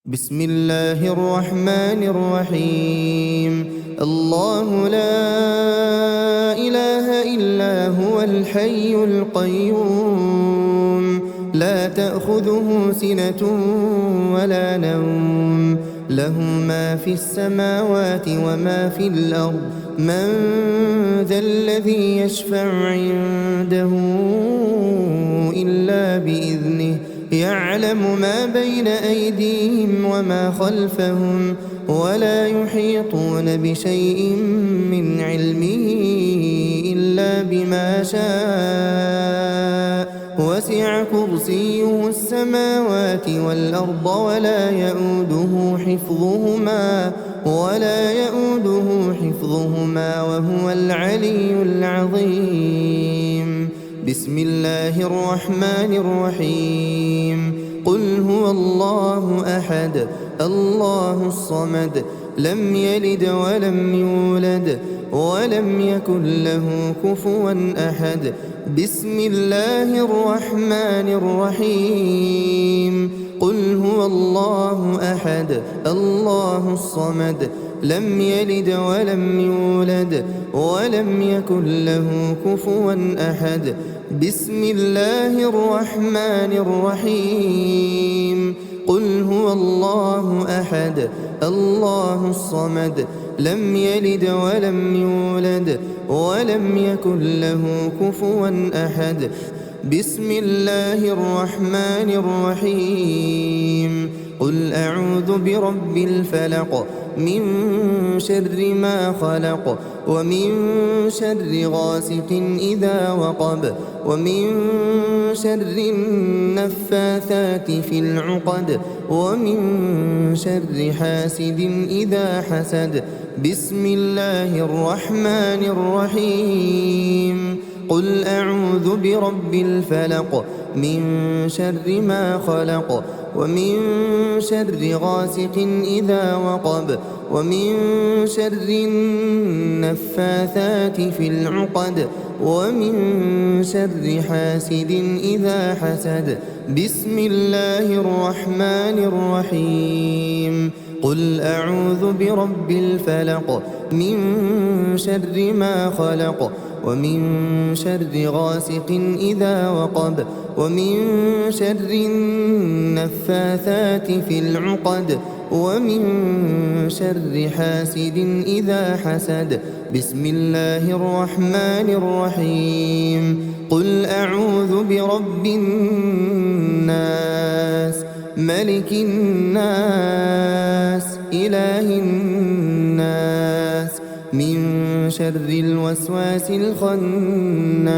بسم الله الرحمن الرحيم. الله لا إله إلا هو الحي القيوم لا تأخذه سنة ولا نوم له ما في السماوات وما في الأرض من ذا الذي يشفع عنده إلا بإذنه يعلم ما بين أيديهم وما خلفهم ولا يحيطون بشيء من علمه إلا بما شاء وسع كرسيه السماوات والأرض ولا يؤوده حفظهما وهو العلي العظيم. بسم الله الرحمن الرحيم. قل هو الله أحد الله الصمد لم يلد ولم يولد ولم يكن له كفوا أحد. بسم الله الرحمن الرحيم. قل هو الله أحد الله الصمد لم يلد ولم يولد ولم يكن له كفوا أحد. بسم الله الرحمن الرحيم. قل هو الله أحد الله الصمد لم يلد ولم يولد ولم يكن له كفوا أحد. بسم الله الرحمن الرحيم. قل أعوذ برب الفلق من شر ما خلق ومن شر غاسق إذا وقب ومن شر النفاثات في العقد ومن شر حاسد إذا حسد. بسم الله الرحمن الرحيم. قل أعوذ برب الفلق من شر ما خلق ومن شر غاسق إذا وقب ومن شر النفاثات في العقد ومن شر حاسد إذا حسد. بسم الله الرحمن الرحيم. قل أعوذ برب الفلق من شر ما خلق ومن شر غاسق إذا وقب ومن شر النفاثات في العقد ومن شر حاسد إذا حسد. بسم الله الرحمن الرحيم. قل أعوذ برب الناس ملك الناس إله الناس من شر الوسواس الخناس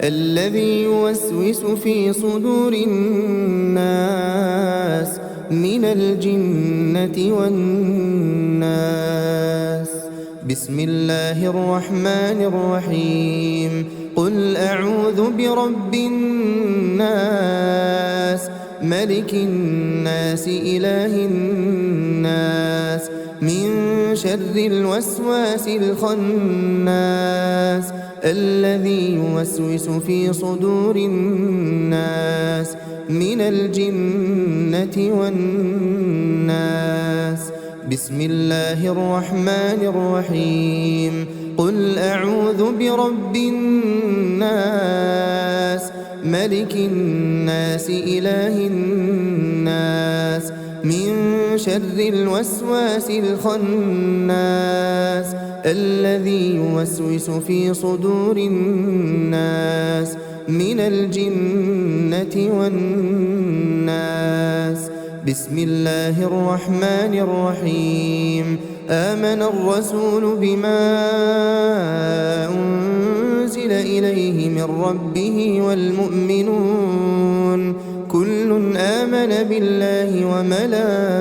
الذي يوسوس في صدور الناس من الجنة والناس. بسم الله الرحمن الرحيم. قل أعوذ برب الناس ملك الناس إله الناس من شر الوسواس الخناس الذي يوسوس في صدور الناس من الجنة والناس. بسم الله الرحمن الرحيم. قل أعوذ برب الناس ملك الناس إله الناس من شر الوسواس الخناس الذي يوسوس في صدور الناس من الجنة والناس. بسم الله الرحمن الرحيم. آمن الرسول بما أنزل إليه من ربه والمؤمنون كل آمن بالله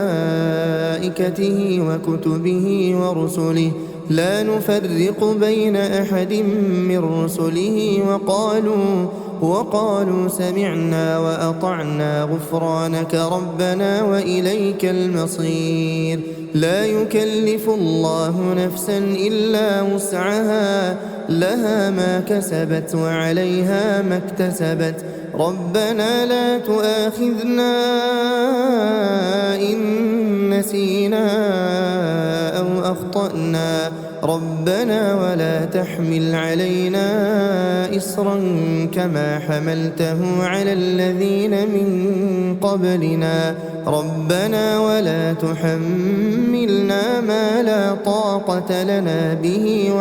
وملائكته وكتبه ورسله لا نفرق بين أحد من رسله وقالوا سمعنا وأطعنا غفرانك ربنا وإليك المصير. لا يكلف الله نفسا إلا وسعها لها ما كسبت وعليها ما اكتسبت. ربنا لا تؤاخذنا إن نسينا أو أخطأنا ربنا ولا تحمل علينا إصرا كما حملته على الذين من قبلنا ربنا ولا تحملنا ما لا طاقة لنا به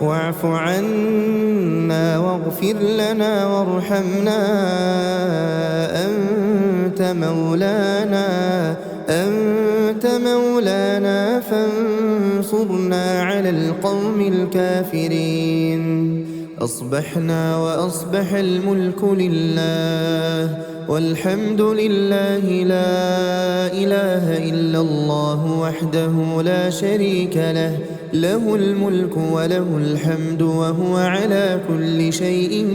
واعف عنا واغفر لنا وارحمنا أنت مولانا فانصرنا على القوم الكافرين. أصبحنا وأصبح الملك لله والحمد لله لا إله إلا الله وحده لا شريك له له الملك وله الحمد وهو على كل شيء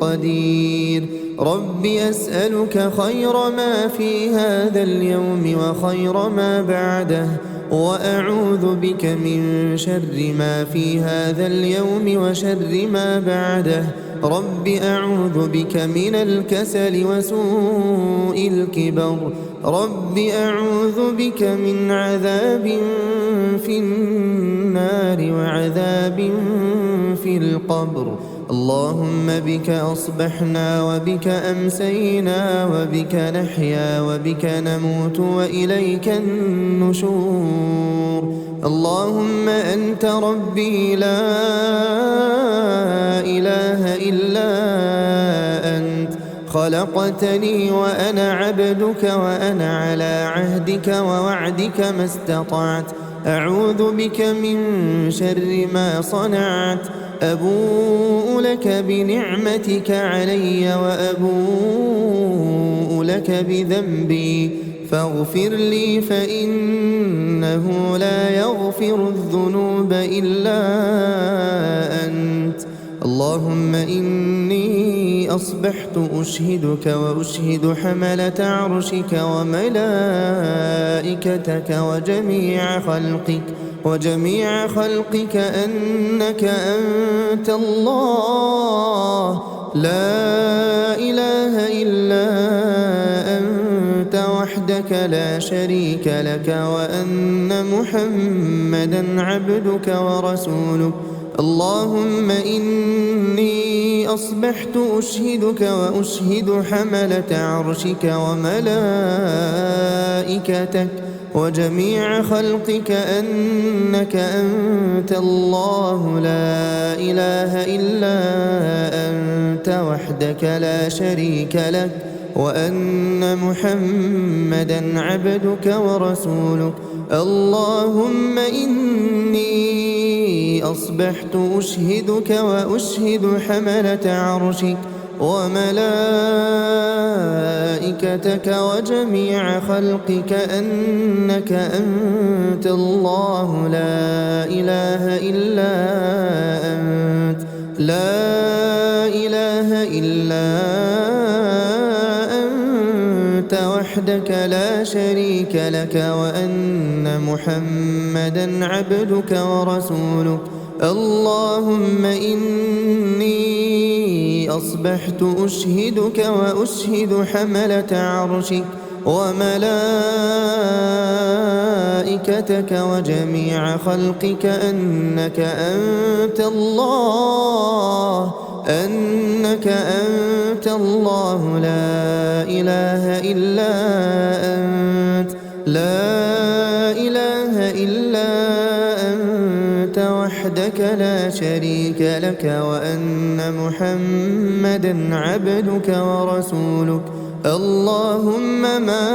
قدير. رب أسألك خير ما في هذا اليوم وخير ما بعده وأعوذ بك من شر ما في هذا اليوم وشر ما بعده. رب أعوذ بك من الكسل وسوء الكبر. رب أعوذ بك من عذاب في النار وعذاب في القبر. اللهم بك أصبحنا وبك أمسينا وبك نحيا وبك نموت وإليك النشور. اللهم أنت ربي لا إله إلا أنت خلقتني وأنا عبدك وأنا على عهدك ووعدك ما استطعت. أعوذ بك من شر ما صنعت. أبوء لك بنعمتك علي وأبوء لك بذنبي فاغفر لي فإنه لا يغفر الذنوب إلا أنت. اللهم إني أصبحت أشهدك وأشهد حملة عرشك وملائكتك وجميع خلقك أنك أنت الله لا إله إلا أنت وحدك لا شريك لك وأن محمدا عبدك ورسولك. اللهم إني أصبحت أشهدك وأشهد حملة عرشك وملائكتك وجميع خلقك أنك أنت الله لا إله إلا أنت وحدك لا شريك لك وأن محمدا عبدك ورسولك. اللهم إني أصبحت أشهدك وأشهد حملة عرشك وملائكتك وجميع خلقك أنك أنت الله لا إله إلا أنت وحدك لا شريك لك وأن محمدا عبدك ورسولك. اللهم إني أصبحت أشهدك وأشهد حملة عرشك وملائكتك وجميع خلقك أنك أنت الله لا إله إلا أنت وحدك لا شريك لك وأن محمدا عبدك ورسولك. اللهم ما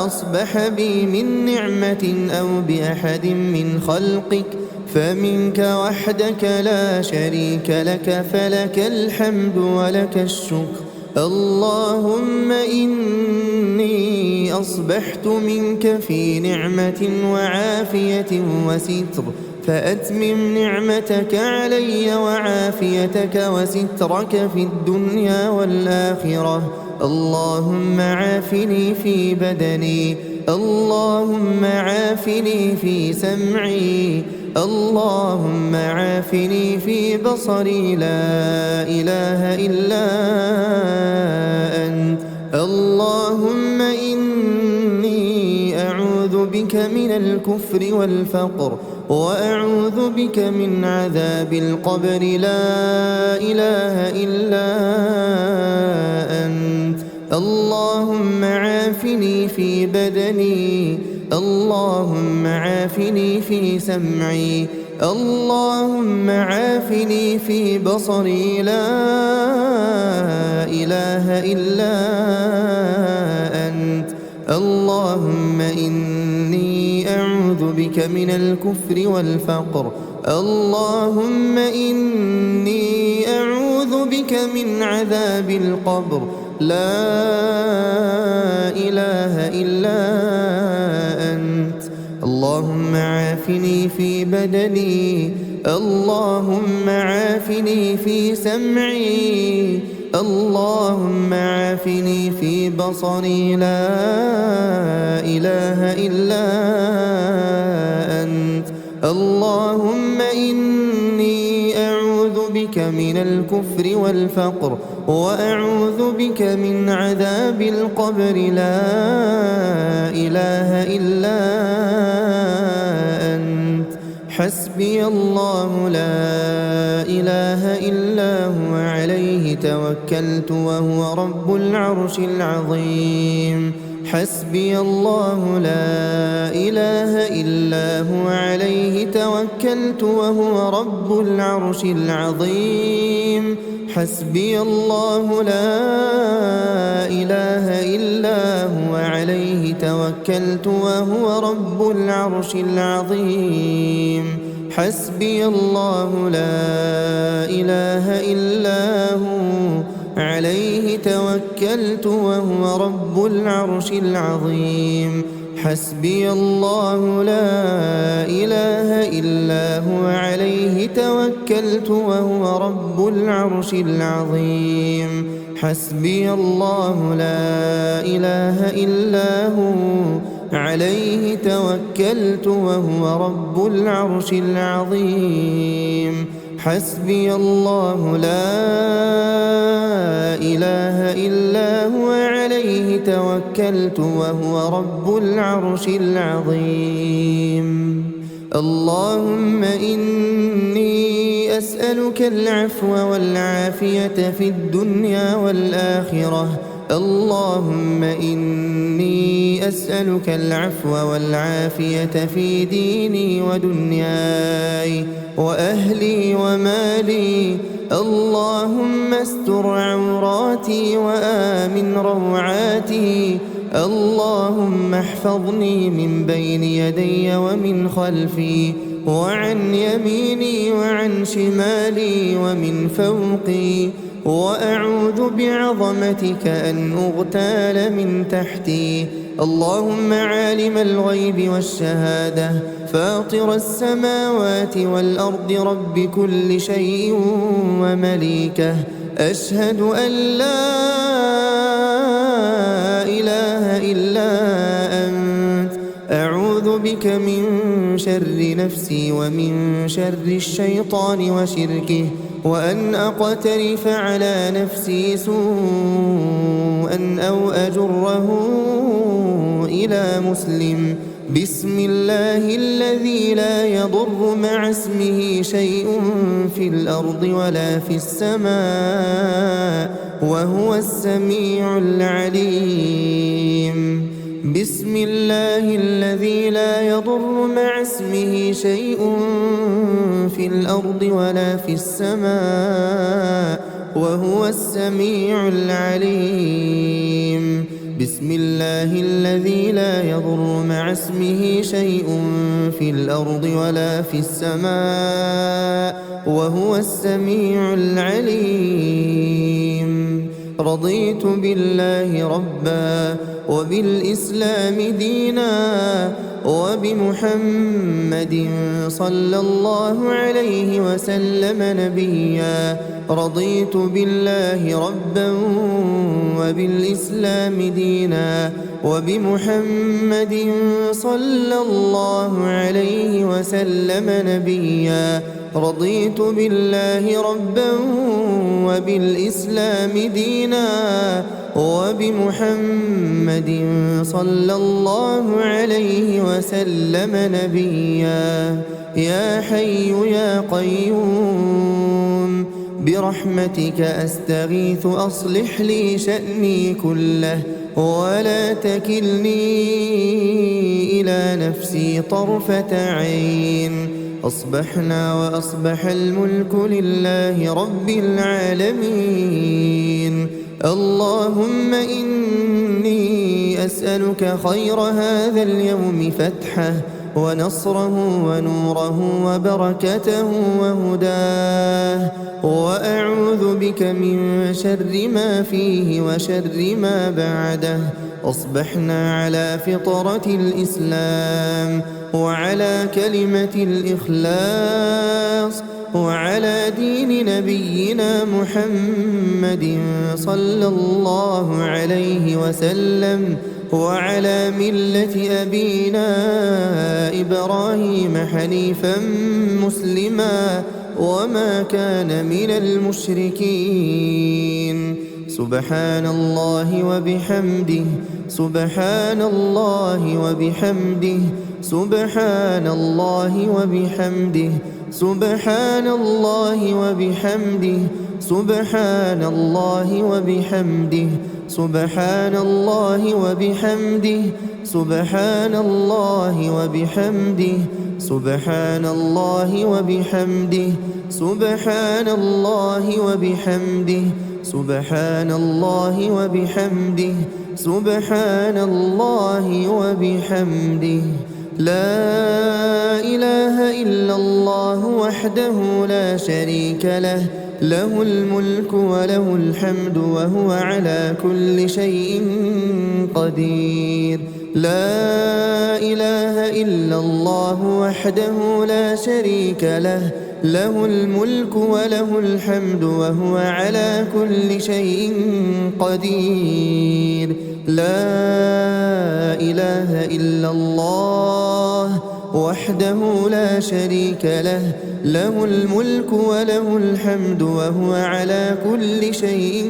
أصبح بي من نعمة أو بأحد من خلقك فمنك وحدك لا شريك لك فلك الحمد ولك الشكر. اللهم إني أصبحت منك في نعمة وعافية وستر فأتمم نعمتك علي وعافيتك وسترك في الدنيا والآخرة. اللهم عافني في بدني. اللهم عافني في سمعي. اللهم عافني في بصري لا إله إلا أنت. اللهم بك من الكفر والفقر وأعوذ بك من عذاب القبر لا إله إلا أنت اللهم عافني في بدني اللهم عافني في سمعي اللهم عافني في بصري لا إله إلا أنت اللهم إني أعوذ بك من الكفر والفقر اللهم إني أعوذ بك من عذاب القبر لا إله إلا أنت اللهم عافني في بدني اللهم عافني في سمعي اللهم عافني في بصري لا إله إلا أنت اللهم إني أعوذ بك من الكفر والفقر وأعوذ بك من عذاب القبر لا إله إلا أنت حسبي الله لا إله إلا هو عليه توكلت وهو رب العرش العظيم حسبي الله لا إله إلا هو عليه توكلت وهو رب العرش العظيم حسبي الله لا إله إلا هو عليه توكلت وهو رب العرش العظيم حسبي الله لا إله إلا هو عليه توكلت وهو رب العرش العظيم حسبي الله لا إله إلا هو عليه توكلت وهو رب العرش العظيم حسبي الله لا إله إلا هو عليه توكلت وهو رب العرش العظيم حسبي الله لا إله إلا هو عليه توكلت وهو رب العرش العظيم اللهم إني أسألك العفو والعافية في الدنيا والآخرة اللهم إني أسألك العفو والعافية في ديني ودنياي وأهلي ومالي اللهم استر عوراتي وآمن روعاتي اللهم احفظني من بين يدي ومن خلفي وعن يميني وعن شمالي ومن فوقي وأعوذ بعظمتك أن أغتال من تحتي اللهم عالم الغيب والشهادة فاطر السماوات والأرض رب كل شيء ومليكه أشهد أن لا إله إلا أنت أعوذ بك من شر نفسي ومن شر الشيطان وشركه وأن أقترف على نفسي سوءا أو أجره إلى مسلم بسم الله الذي لا يضر مع اسمه شيء في الأرض ولا في السماء وهو السميع العليم بسم الله الذي لا يضر مع اسمه شيء في الأرض ولا في السماء وهو السميع العليم بسم الله الذي لا يضر مع اسمه شيء في الأرض ولا في السماء وهو السميع العليم رضيت بالله ربا وبالإسلام دينا وبمحمد صلى الله عليه وسلم نبيا رضيت بالله ربا وبالإسلام دينا وبمحمد صلى الله عليه وسلم نبيا رضيت بالله ربا وبالإسلام دينا وبمحمد صلى الله عليه وسلم نبيا. يا حي يا قيوم برحمتك أستغيث أصلح لي شأني كله ولا تكلني إلى نفسي طرفة عين. أصبحنا وأصبح الملك لله رب العالمين. اللهم إني أسألك خير هذا اليوم فتحه ونصره ونوره وبركته وهداه، وأعوذ بك من شر ما فيه وشر ما بعده. أصبحنا على فطرة الإسلام وعلى كلمة الإخلاص وعلى دين نبينا محمد صلى الله عليه وسلم وعلى ملة أبينا إبراهيم حنيفا مسلما وما كان من المشركين. سبحان الله وبحمده سبحان الله وبحمده سبحان الله وبحمده سبحان الله وبحمده سبحان الله وبحمده سبحان الله وبحمده سبحان الله وبحمده سبحان الله وبحمده سبحان الله وبحمده سبحان الله وبحمده سبحان الله وبحمده. لا إله إلا الله وحده لا شريك له، له الملك وله الحمد وهو على كل شيء قدير. لا إله إلا الله وحده لا شريك له، له الملك وله الحمد وهو على كل شيء قدير. لا إله إلا الله وحده لا شريك له، له الملك وله الحمد وهو على كل شيء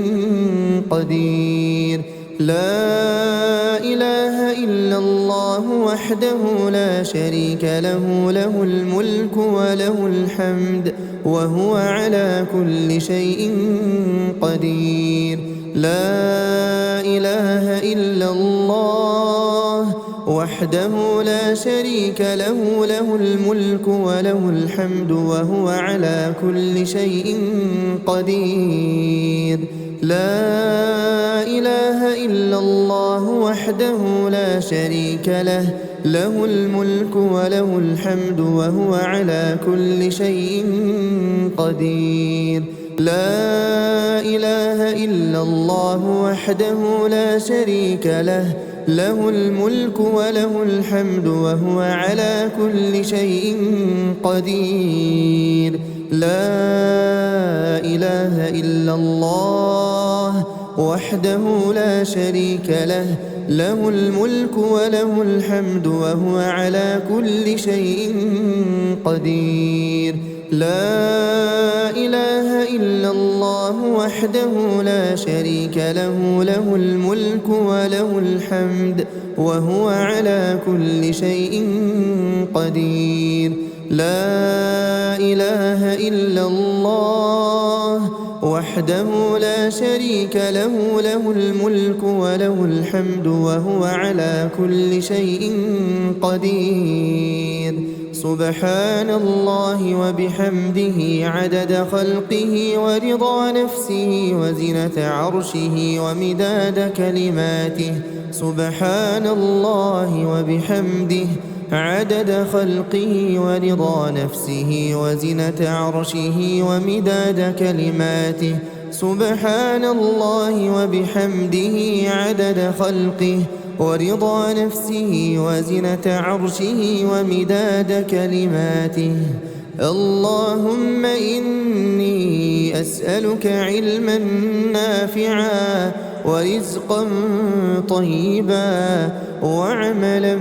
قدير. لا إله إلا الله وحده لا شريك له، له الملك وله الحمد وهو على كل شيء قدير. لا إله إلا الله وحده لا شريك له، له الملك وله الحمد وهو على كل شيء قدير. لا إله إلا الله وحده لا شريك له، له الملك وله الحمد وهو على كل شيء قدير. لا إله إلا الله وحده لا شريك له، له الملك وله الحمد وهو على كل شيء قدير. لا إله إلا الله وحده لا شريك له، له الملك وله الحمد وهو على كل شيء قدير. لا إله إلا الله وحده لا شريك له، له الملك وله الحمد وهو على كل شيء قدير. لا إله إلا الله وحده لا شريك له، له الملك وله الحمد وهو على كل شيء قدير. سبحان الله وبحمده عدد خلقه ورضا نفسه وزنة عرشه ومداد كلماته. سبحان الله وبحمده عدد خلقه ورضا نفسه وزنة عرشه ومداد كلماته. سبحان الله وبحمده عدد خلقه ورضا نفسه وزنة عرشه ومداد كلماته. اللهم إني أسألك علما نافعا ورزقا طيبا وعملا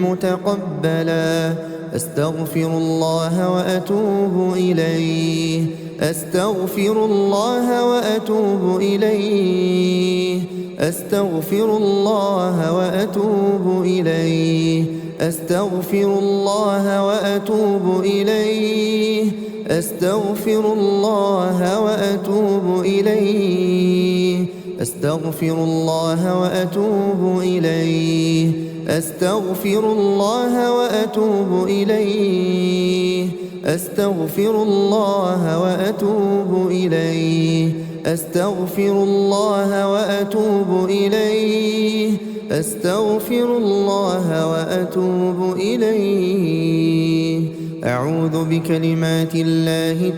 متقبلا أستغفر الله وأتوب إليه أستغفر الله وأتوب إليه أستغفر الله وأتوب إليه أستغفر الله وأتوب إليه أستغفر الله وأتوب إليه أستغفر الله وأتوب إليه أستغفر الله وأتوب إليه أستغفر الله وأتوب إليه أستغفر الله وأتوب إليه أستغفر الله وأتوب إليه أعوذ بكلمات الله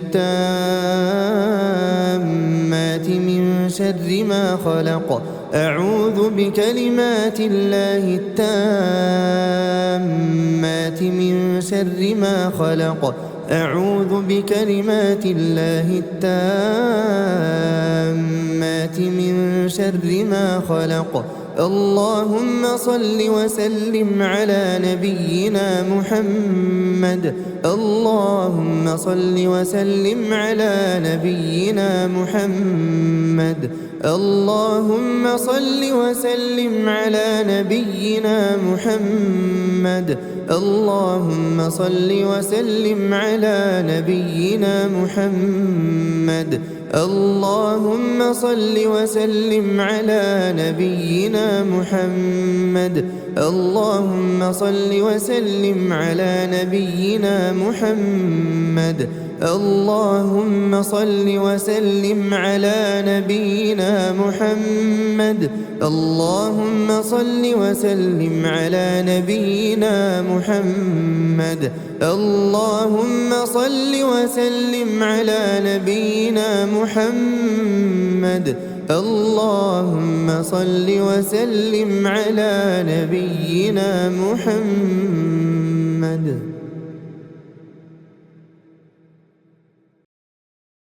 التامات من شر ما خلق أعوذ بكلمات الله التامات من شر ما خلق أعوذ بكلمات الله التامات من شر ما خلق اللهم صل وسلم على نبينا محمد اللهم صل وسلم على نبينا محمد اللهم صل وسلم على نبينا محمد اللهم صل وسلم على نبينا محمد اللهم صل وسلم على نبينا محمد اللهم صل وسلم على نبينا محمد اللهم صل وسلم على نبينا محمد اللهم صل وسلم على نبينا محمد اللهم صل وسلم على نبينا محمد اللهم صل وسلم على نبينا محمد